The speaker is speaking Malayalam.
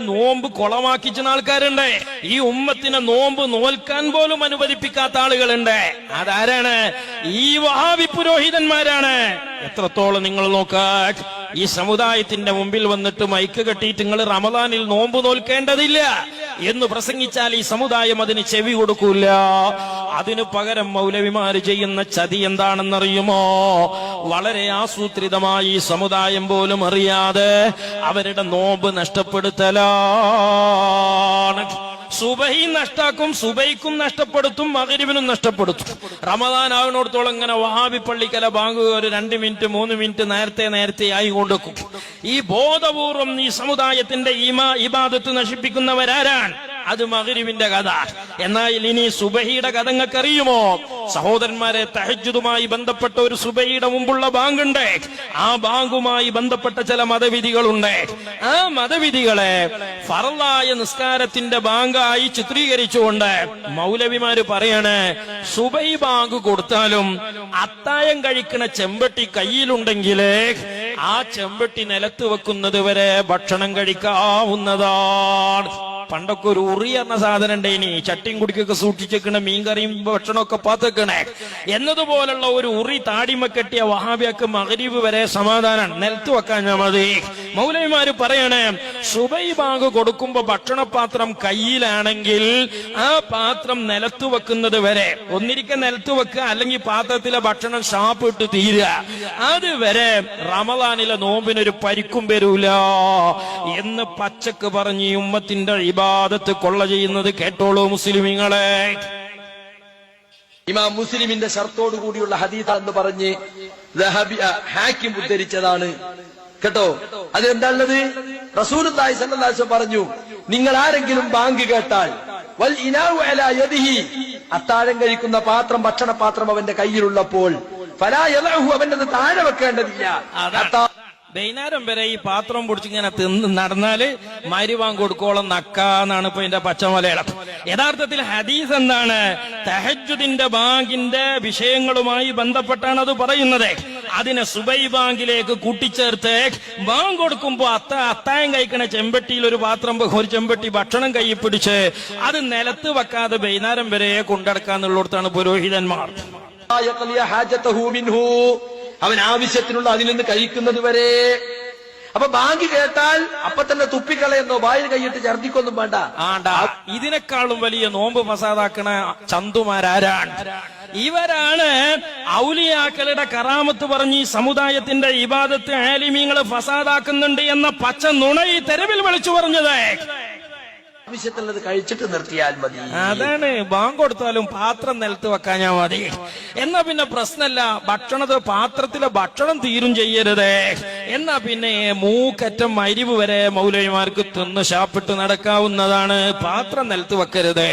നോമ്പ് കൊളമാക്കിച്ച ആൾക്കാരുണ്ട്. ഈ ഉമ്മത്തിനെ നോമ്പ് നോൽക്കാൻ പോലും അനുവദിപ്പിക്കാത്ത ആളുകളുണ്ട്. അതാരാണ്? ഈ വഹാബി പുരോഹിതന്മാരാണ്. എത്രത്തോളം നിങ്ങൾ നോക്കാൻ ഈ സമുദായത്തിന്റെ മുമ്പിൽ വന്നിട്ട് മൈക്ക് കെട്ടിയിട്ട് നിങ്ങൾ റമദാനിൽ നോമ്പ് നോൽക്കേണ്ടതില്ല എന്ന് പ്രസംഗിച്ചാൽ ഈ സമുദായം അതിന് ചെവി കൊടുക്കൂല. അതിനു പകരം മൗലവിമാര് ചെയ്യുന്ന ചതി എന്താണെന്നറിയുമോ? വളരെ ആസൂത്രിതമായി ഈ സമുദായം പോലും അറിയാതെ അവരുടെ നോമ്പ് നഷ്ടപ്പെടുത്തലാണ്. സുബഹി നഷ്ടാക്കും, സുബൈക്കും നഷ്ടപ്പെടുത്തും, മഗ്രിബിനും നഷ്ടപ്പെടുത്തും. റമദാൻ ആകുന്നിടത്തോളം ഇങ്ങനെ വഹാബി പള്ളിക്കല ബാങ്ക് ഒരു 2 മിനിറ്റ് 3 മിനിറ്റ് നേരത്തെ ആയി കൊണ്ടുവെക്കും. ഈ ബോധപൂർവം ഈ സമുദായത്തിന്റെ ഇബാദത്ത് നശിപ്പിക്കുന്നവരാരാണ്? അത് മഗ്രിബിന്റെ കഥ. എന്നാൽ ഇനി സുബഹിയുടെ കഥ നിങ്ങൾക്കറിയുമോ? സഹോദരന്മാരെ, തഹജ്ജുദുമായി ബന്ധപ്പെട്ട ഒരു സുബഹിയുടെ മുമ്പുള്ള ബാങ്കുണ്ട്. ആ ബാങ്കുമായി ബന്ധപ്പെട്ട ചില മതവിധികളുണ്ട്. ആ മതവിധികളെ ഫർളായ നിസ്കാരത്തിന്റെ ബാങ്കായി ചിത്രീകരിച്ചുകൊണ്ട് മൗലവിമാര് പറയാണ്, സുബഹി ബാങ്ക് കൊടുത്താലും അത്തായം കഴിക്കണ ചെമ്പട്ടി കയ്യിലുണ്ടെങ്കിലേ ആ ചെമ്പട്ടി നിലത്ത് വെക്കുന്നത് വരെ ഭക്ഷണം കഴിക്കാവുന്നതാണ്. പണ്ടൊക്കെ ഒരു ഉറി എന്ന സാധനം ഉണ്ട്. ഇനി ചട്ടിയും കുടിക്കൊക്കെ സൂക്ഷിച്ചേക്കണ മീൻകറിയും ഭക്ഷണമൊക്കെ പാത്തേക്കണേ എന്നതുപോലുള്ള ഒരു ഉറി താടിമ കെട്ടിയ വഹാബിയക്ക് മഗ്രിബ് വരെ സമാധാനം, നിലത്ത് വെക്കാൻ മതി. മൗലവിമാര് പറയണേ, സുബഹി ബാങ്ക് കൊടുക്കുമ്പോ ഭക്ഷണപാത്രം കയ്യിലാണെങ്കിൽ ആ പാത്രം നിലത്ത് വെക്കുന്നത് വരെ, ഒന്നിരിക്കെ നിലത്ത് വെക്കുക, അല്ലെങ്കിൽ പാത്രത്തിലെ ഭക്ഷണം ഷാപ്പിട്ട് തീരുക, അതുവരെ റമദാനിലെ നോമ്പിനൊരു പരിക്കും വരൂല എന്ന് പച്ചക്ക് പറഞ്ഞ് ഈ ഉമ്മത്തിന്റെ ഇബാദത്ത് കൊള്ള ചെയ്യുന്നത് കേട്ടോളൂ മുസ്ലിമീങ്ങളെ. ഇമാം മുസ്ലിമിന്റെ ഷർത്തോടു കൂടിയുള്ള ഹദീസ് എന്ന് പറഞ്ഞ് ഹാക്കിം ഉദ്ധരിച്ചതാണ് കേട്ടോ. അതെന്താണത്? റസൂലുള്ളാഹി സ്വല്ലല്ലാഹു അലൈഹി വസല്ലം പറഞ്ഞു, നിങ്ങൾ ആരെങ്കിലും ബാങ്ക് കേട്ടാൽ വൽ ഇനാഉ അലാ യദിഹി, അത്താഴം കഴിക്കുന്ന പാത്രം, ഭക്ഷണപാത്രം അവന്റെ കയ്യിലുള്ളപ്പോൾ ഫലാ യദഉഹു, അവന്റെ താഴെ വെക്കേണ്ടതില്ല. വൈകുന്നേരം വരെ ഈ പാത്രം പിടിച്ചിങ്ങനെ തിന്ന് നടന്നാല് മരിവാങ് കൊടുക്കോളം നക്കാന്നാണ് ഇപ്പൊ ഇതിന്റെ പച്ചമലയാളം. യഥാർത്ഥത്തിൽ ഹദീസ് എന്താണ്? തഹജ്ജുദിന്റെ ബാങ്കിന്റെ വിഷയങ്ങളുമായി ബന്ധപ്പെട്ടാണ് അത് പറയുന്നത്. അതിനെ സുബഹി ബാങ്കിലേക്ക് കൂട്ടിച്ചേർത്ത് ബാങ്ക് കൊടുക്കുമ്പോ അത്തായം കഴിക്കണ ചെമ്പട്ടിയിൽ ഒരു ചെമ്പട്ടി ഭക്ഷണം കൈ പിടിച്ച് അത് നിലത്ത് വെക്കാതെ വൈകുന്നേരം വരെ കൊണ്ടടക്കാന്നുള്ളിടത്താണ് പുരോഹിതന്മാർ. അവൻ ആവശ്യത്തിനുള്ള അതിൽ നിന്ന് കഴിക്കുന്നത് വരെ. അപ്പൊ ബാങ്ക് കേട്ടാൽ അപ്പൊ തന്നെ തുപ്പിക്കളയെന്നോ വായിൽ കൈയിട്ട് ഛർദിക്കൊന്നും വേണ്ട. ഇതിനേക്കാളും വലിയ നോമ്പ് ഫസാദാക്കണ ചന്തുമാരാരാണ്? ഇവരാണ് ഔലിയാക്കളുടെ കറാമത്ത് പറഞ്ഞ് ഈ സമുദായത്തിന്റെ ഇബാദത്ത് ആലിമീങ്ങള് ഫസാദാക്കുന്നുണ്ട് എന്ന പച്ച നുണ ഈ തെരുവിൽ വിളിച്ചു പറഞ്ഞത്. ആവശ്യത്തിലുള്ളത് കഴിച്ചിട്ട് നിർത്തിയാൽ മതി. അതാണ്. ബാങ്ക് കൊടുത്താലും പാത്രം നിലത്ത് വെക്കാഞ്ഞാ മതി. എന്നാ പിന്നെ പ്രശ്നമല്ല. പാത്രത്തിലെ ഭക്ഷണം തീരും ചെയ്യരുത്. എന്നാ പിന്നെ മൂക്കറ്റം മരിവ് വരെ മൗലവിമാർക്ക് തിന്ന് ശാപ്പിട്ട് നടക്കാവുന്നതാണ്. പാത്രം നിലത്ത് വെക്കരുത്.